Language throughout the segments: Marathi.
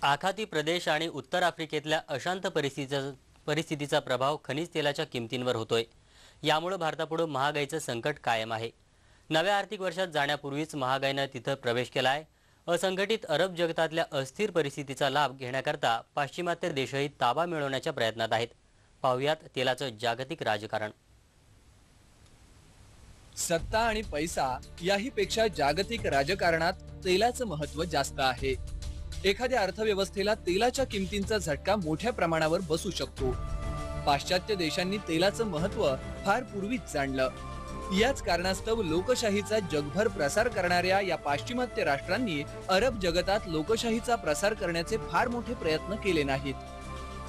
आखाती प्रदेश आणि उत्तर आफ्रिकेतल्या अशांत परिस्थितीचा प्रभाव खनिज तेलाच्या किमतींवर होतोय। यामुळे भारतापुढे महागाईचं संकट कायम आहे। नव्या आर्थिक वर्षात जाण्यापूर्वीच महागाईने तिथं प्रवेश केलाय। असंघटित अरब जगतातल्या अस्थिर परिस्थितीचा लाभ घेण्याकरता पाश्चिमात्य देशही ताबा मिळवण्याच्या प्रयत्नात आहेत। पाहुयात तेलाचं जागतिक राजकारण। सत्ता आणि पैसा याही पेक्षा जागतिक राजकारणात तेलाचं महत्त्व जास्त आहे। एखाद्या अर्थव्यवस्थेला तेलाच्या किमतींचा झटका मोठ्या प्रमाणावर बसू शकतो। पाश्चात्य देशांनी तेलाचं महत्त्व फार पूर्वीच जाणलं। याच कारणास्तव लोकशाहीचा जगभर प्रसार करणाऱ्या या पाश्चिमात्य राष्ट्रांनी अरब जगतात लोकशाहीचा प्रसार करण्याचे फार मोठे प्रयत्न केले नाहीत।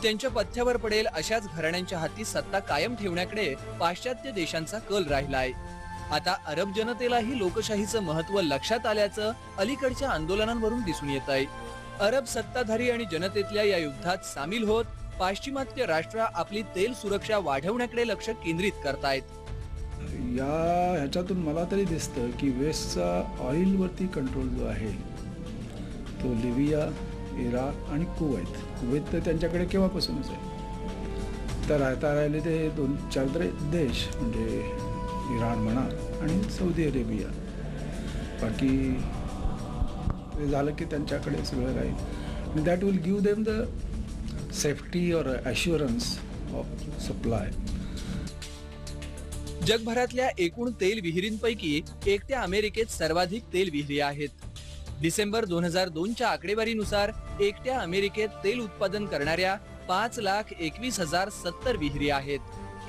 त्यांच्या पथ्यावर पडेल अशाच घराण्यांच्या हाती सत्ता कायम ठेवण्याकडे पाश्चात्य देशांचा कल राहिलाय। आता अरब जनतेलाही लोकशाहीचं महत्त्व लक्षात आल्याचं अलीकडच्या आंदोलनांवरून दिसून येत आहे। अरब सत्ताधारी आणि जनतेतल्या या युद्धात सामील होत पाश्चिमात्य राष्ट्र आपली तेल सुरक्षा वाढवण्याकडे लक्ष केंद्रित करतायत। ह्याच्यातून मला तरी दिसतं की वेस्टचा ऑइल वरती कंट्रोल जो आहे तो लिबिया, इराक आणि कुवेत तर त्यांच्याकडे केव्हापासूनच आहे। तर आता राहिले ते 2-4 देश म्हणजे इराण म्हणा आणि सौदी अरेबिया, बाकी ते झालं की त्यांच्याकडे सगळं राहील आणि that will give them the safety और ॲश्युरन्स ऑफ सप्लाय। जगभरातल्या एकूण तेल विहिरींपैकी एकट्या अमेरिकेत सर्वाधिक तेल विहिरी आहेत। डिसेंबर 2002च्या आकडेवारीनुसार एकट्या अमेरिकेत तेल उत्पादन करणाऱ्या 5,21,070 विहिरी आहेत।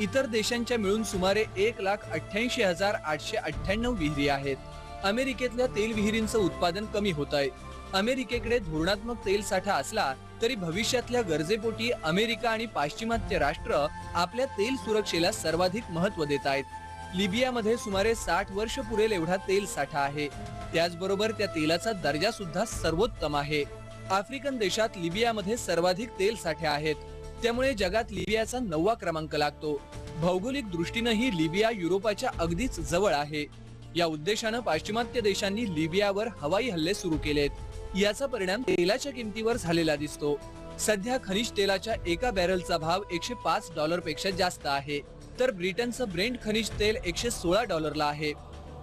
इतर देशांच्या मिळून सुमारे 1,88,898 विहिरी आहेत। अमेरिकेतल्या तेल विहिरींचं उत्पादन कमी होत आहे। अमेरिकेकडे धोरणात्मक तेल साठा असला तरी भविष्यातल्या गरजेपोटी अमेरिका आणि पाश्चिमात्य राष्ट्र आपल्या तेल सुरक्षेला सर्वाधिक महत्त्व देत आहेत। लिबियामध्ये सुमारे 60 वर्ष पुरेल एवढा तेल साठा आहे। त्याचबरोबर त्या तेलाचा दर्जा सुद्धा सर्वोत्तम आहे। आफ्रिकन देशात लिबियामध्ये सर्वाधिक तेल साठे आहेत, त्यामुळे जगात लिबियाचा 9वा क्रमांक लागतो। भौगोलिक दृष्टीनेही लिबिया युरोपाच्या अगदीच जवळ आहे। या उद्देशाने पाश्चिमात्य देशांनी लिबियावर हवाई हल्ले सुरू केलेत। याचा परिणाम तेलाच्या किमतीवर झालेला दिसतो। सध्या खनिज तेलाच्या एका बॅरलचा भाव $105 पेक्षा जास्त आहे, तर ब्रिटनचं ब्रेंट खनिज तेल $116 आहे।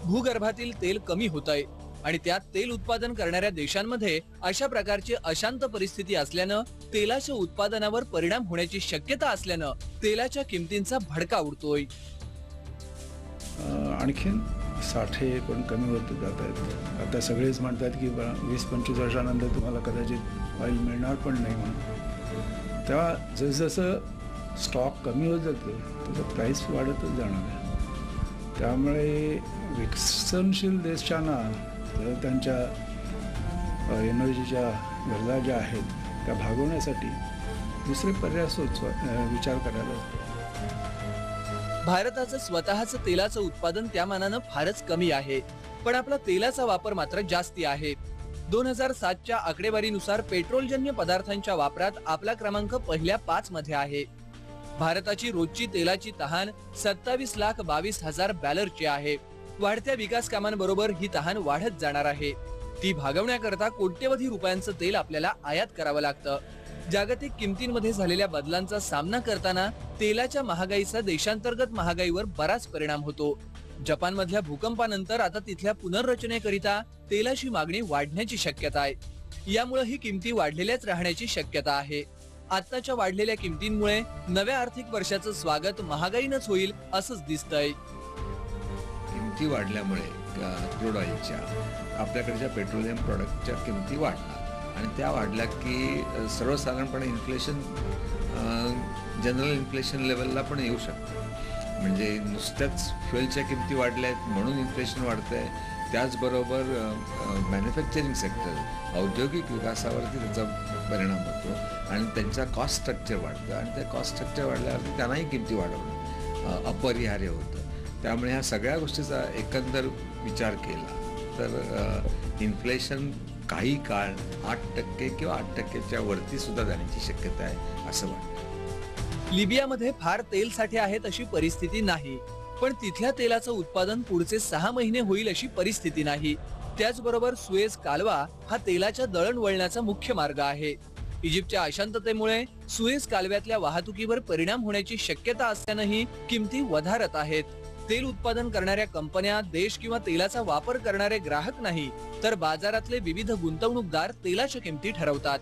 भूगर्भातील तेल कमी होतंय आणि त्यात तेल उत्पादन करणाऱ्या देशांमध्ये अशा प्रकारची अशांत परिस्थिती असल्यानं तेलाच्या उत्पादनावर परिणाम होण्याची शक्यता असल्यानं तेलाच्या किमतींचा भडका उडतोय। आणखीन साठे पण कमी होत जात आहेत। आता सगळेच म्हणतात की 20-25 वर्षानंतर तुम्हाला कदाचित ऑइल मिळणार पण नाही म्हणून। तेव्हा जसजसं स्टॉक कमी होत जातं तसं प्राईस वाढतच जाणार आहे। त्यामुळे विकसनशील देशांना त्यांच्या एनर्जीच्या गरजा ज्या आहेत त्या भागवण्यासाठी दुसरे पर्याय विचार करायला लागतो। भारताचं स्वतःचं तेलाचं उत्पादन त्या मानानं फारच कमी आहे, पण आपला तेलाचा वापर मात्र जास्ती आहे। 2007च्या आकडेवारीनुसार पेट्रोलजन्य पदार्थांच्या वापरात आपला क्रमांक पहिल्या 5 मध्ये आहे। भारताची रोजची तेलाची तहान 27,22,000 बॅलरची आहे। वाढत्या विकास कामांबरोबर ही तहान वाढत जाणार आहे। ती भागवण्याकरता कोट्यवधी रुपयांचं तेल आपल्याला आयात करावं लागतं। जागतिक किमतींमध्ये झालेल्या बदलांचा सामना करताना तेलाच्या महागाईचा देशांतर्गत महागाईवर बराच परिणाम होतो। जपानमधल्या भूकंपानंतर आता तिथल्या पुनर्रचनेकरिता तेलाची मागणी वाढण्याची शक्यता आहे। यामुळे ही किमती वाढलेल्याच राहण्याची शक्यता आहे। आताच्या वाढलेल्या किमतींमुळे नव्या आर्थिक वर्षाचं स्वागत महागाईनंच होईल असंच दिसतंय। किमती वाढल्यामुळे क्रूड ऑइलच्या आपल्याकडच्या पेट्रोलियम प्रोडक्टच्या किमती वाढणार आणि त्या वाढल्या की सर्वसाधारणपणे इन्फ्लेशन जनरल इन्फ्लेशन लेवलला पण येऊ शकतं। म्हणजे नुसत्याच फ्युएलच्या किमती वाढल्या आहेत म्हणून इन्फ्लेशन वाढतंय, त्याचबरोबर मॅन्युफॅक्चरिंग सेक्टर औद्योगिक विकासावरती त्याचा परिणाम होतो आणि त्यांचा कॉस्ट स्ट्रक्चर वाढतं आणि त्या कॉस्ट स्ट्रक्चर वाढल्यावरती त्यांनाही किमती वाढवणं अपरिहार्य होतं। त्यामुळे ह्या सगळ्या गोष्टीचा एकंदर विचार केला तर इन्फ्लेशन काही काळ 8% किंवा 8%च्या वरती सुद्धा जाण्याची शक्यता आहे असं वाटतं। लिबियामध्ये फार तेल साठे आहेत अशी परिस्थिती नाही, पण तिथल्या तेलाचं उत्पादन पुढचे 6 महिने होईल अशी परिस्थिती नाही। त्याचबरोबर सुएझ कालवा हा तेलाच्या दळणवळणाचा मुख्य मार्ग आहे। इजिप्तच्या अशांततेमुळे सुएझ कालव्यातल्या वाहतुकीवर परिणाम होण्याची शक्यता असल्यानंही किमती वधारत आहेत. तेल उत्पादन करणाऱ्या कंपन्या, देश किंवा तेलाचा वापर करणारे ग्राहक नाही, तर बाजारातले विविध गुंतवणूकदार तेलाच्या किमती ठरवतात.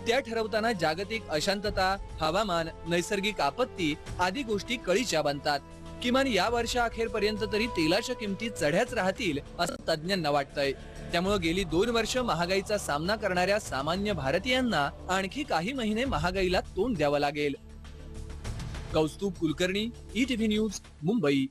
त्या ठरवताना जागतिक अशांतता, हवामान, नैसर्गिक आपत्ती आदी गोष्टी कळीच्या बनतात. किमान या वर्षाअखेरपर्यंत तरी तेलाच्या किमती चढ्याच राहतील असं तज्ज्ञांना वाटतंय. त्यामुळे गेली 2 वर्ष महागाईचा सामना करणाऱ्या सामान्य भारतीयांना आणखी काही महिने महागाईला तोंड द्यावं लागेल. Kaustubh Kulkarni, ETV news, Mumbai.